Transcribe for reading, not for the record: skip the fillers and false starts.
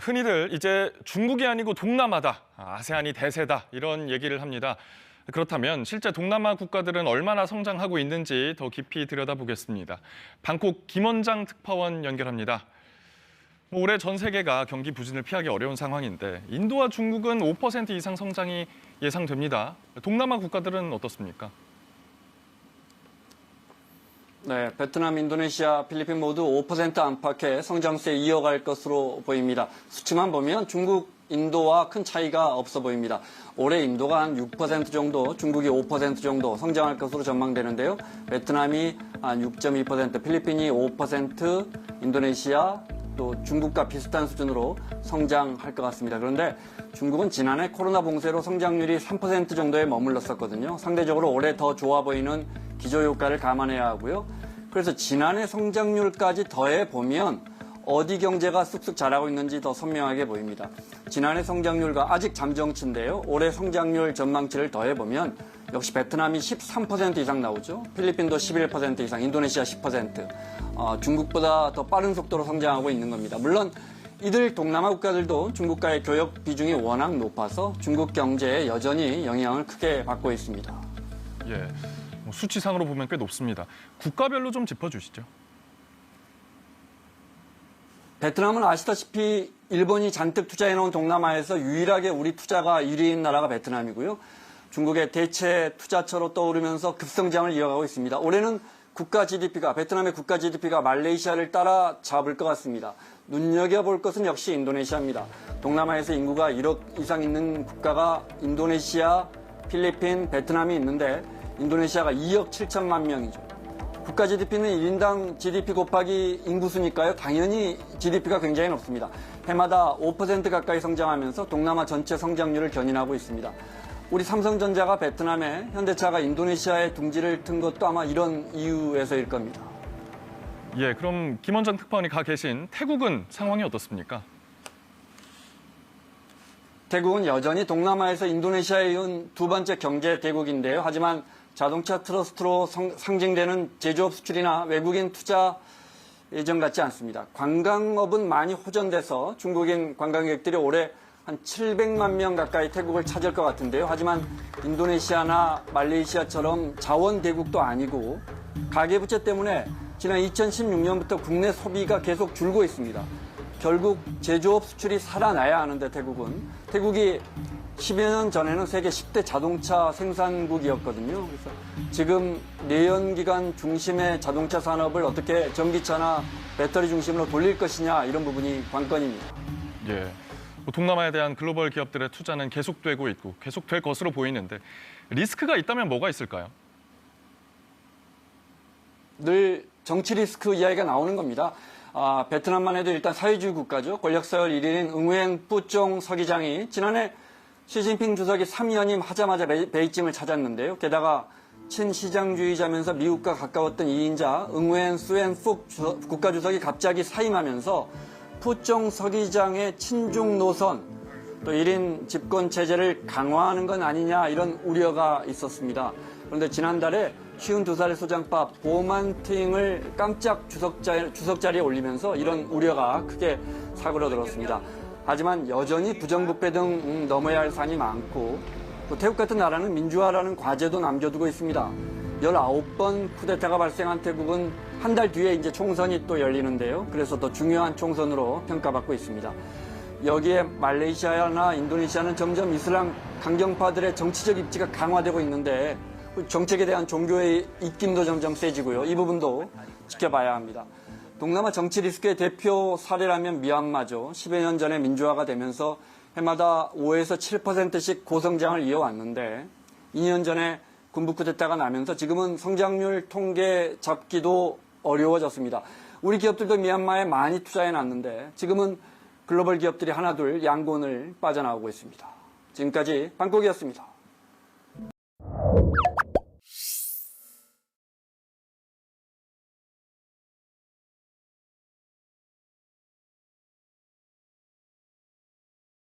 흔히들 이제 중국이 아니고 동남아다, 아세안이 대세다 이런 얘기를 합니다. 그렇다면 실제 동남아 국가들은 얼마나 성장하고 있는지 더 깊이 들여다보겠습니다. 방콕 김원장 특파원 연결합니다. 올해 전 세계가 경기 부진을 피하기 어려운 상황인데 인도와 중국은 5% 이상 성장이 예상됩니다. 동남아 국가들은 어떻습니까? 네, 베트남, 인도네시아, 필리핀 모두 5% 안팎의 성장세 이어갈 것으로 보입니다. 수치만 보면 중국, 인도와 큰 차이가 없어 보입니다. 올해 인도가 한 6% 정도, 중국이 5% 정도 성장할 것으로 전망되는데요. 베트남이 한 6.2%, 필리핀이 5%, 인도네시아, 또 중국과 비슷한 수준으로 성장할 것 같습니다. 그런데 중국은 지난해 코로나 봉쇄로 성장률이 3% 정도에 머물렀었거든요. 상대적으로 올해 더 좋아 보이는 기저효과를 감안해야 하고요. 그래서 지난해 성장률까지 더해보면 어디 경제가 쑥쑥 자라고 있는지 더 선명하게 보입니다. 지난해 성장률과 아직 잠정치인데요. 올해 성장률 전망치를 더해보면 역시 베트남이 13% 이상 나오죠. 필리핀도 11% 이상, 인도네시아 10%. 중국보다 더 빠른 속도로 성장하고 있는 겁니다. 물론 이들 동남아 국가들도 중국과의 교역 비중이 워낙 높아서 중국 경제에 여전히 영향을 크게 받고 있습니다. 예, 수치상으로 보면 꽤 높습니다. 국가별로 좀 짚어주시죠. 베트남은 아시다시피 일본이 잔뜩 투자해놓은 동남아에서 유일하게 우리 투자가 1위인 나라가 베트남이고요. 중국의 대체 투자처로 떠오르면서 급성장을 이어가고 있습니다. 올해는 베트남의 국가 GDP가 말레이시아를 따라잡을 것 같습니다. 눈여겨볼 것은 역시 인도네시아입니다. 동남아에서 인구가 1억 이상 있는 국가가 인도네시아, 필리핀, 베트남이 있는데 인도네시아가 2억 7천만 명이죠. 국가 GDP는 1인당 GDP 곱하기 인구수니까요. 당연히 GDP가 굉장히 높습니다. 해마다 5% 가까이 성장하면서 동남아 전체 성장률을 견인하고 있습니다. 우리 삼성전자가 베트남에, 현대차가 인도네시아에 둥지를 튼 것도 아마 이런 이유에서일 겁니다. 예, 그럼 김원장 특파원이 가 계신 태국은 상황이 어떻습니까? 태국은 여전히 동남아에서 인도네시아에 이은 두 번째 경제 대국인데요. 하지만 자동차 트러스트로 상징되는 제조업 수출이나 외국인 투자 예전 같지 않습니다. 관광업은 많이 호전돼서 중국인 관광객들이 올해 한 700만 명 가까이 태국을 찾을 것 같은데요. 하지만 인도네시아나 말레이시아처럼 자원 대국도 아니고 가계부채 때문에 지난 2016년부터 국내 소비가 계속 줄고 있습니다. 결국 제조업 수출이 살아나야 하는데 태국이 10여 년 전에는 세계 10대 자동차 생산국이었거든요. 그래서 지금 내연기관 중심의 자동차 산업을 어떻게 전기차나 배터리 중심으로 돌릴 것이냐 이런 부분이 관건입니다. 예, 동남아에 대한 글로벌 기업들의 투자는 계속되고 있고 계속될 것으로 보이는데 리스크가 있다면 뭐가 있을까요? 늘 정치 리스크 이야기가 나오는 겁니다. 베트남만 해도 일단 사회주의 국가죠. 권력서열 1위인 응우엔 뿌쫑 서기장이 지난해 시진핑 주석이 3연임 하자마자 베이징을 찾았는데요. 게다가 친시장주의자면서 미국과 가까웠던 2인자 응우엔 수엔 푹 국가주석이 갑자기 사임하면서 뿌쫑 서기장의 친중 노선, 또 1인 집권 체제를 강화하는 건 아니냐 이런 우려가 있었습니다. 그런데 지난달에 52살의 소장파 보만팅을 깜짝 주석 자리에 올리면서 이런 우려가 크게 사그러들었습니다. 하지만 여전히 부정부패 등 넘어야 할 산이 많고 또 태국 같은 나라는 민주화라는 과제도 남겨두고 있습니다. 19번 쿠데타가 발생한 태국은 한 달 뒤에 이제 총선이 또 열리는데요. 그래서 더 중요한 총선으로 평가받고 있습니다. 여기에 말레이시아나 인도네시아는 점점 이슬람 강경파들의 정치적 입지가 강화되고 있는데 정책에 대한 종교의 입김도 점점 세지고요. 이 부분도 지켜봐야 합니다. 동남아 정치 리스크의 대표 사례라면 미얀마죠. 10여 년 전에 민주화가 되면서 해마다 5에서 7%씩 고성장을 이어왔는데 2년 전에 군부 쿠데타가 나면서 지금은 성장률 통계 잡기도 어려워졌습니다. 우리 기업들도 미얀마에 많이 투자해놨는데 지금은 글로벌 기업들이 하나둘 양곤을 빠져나오고 있습니다. 지금까지 방콕이었습니다.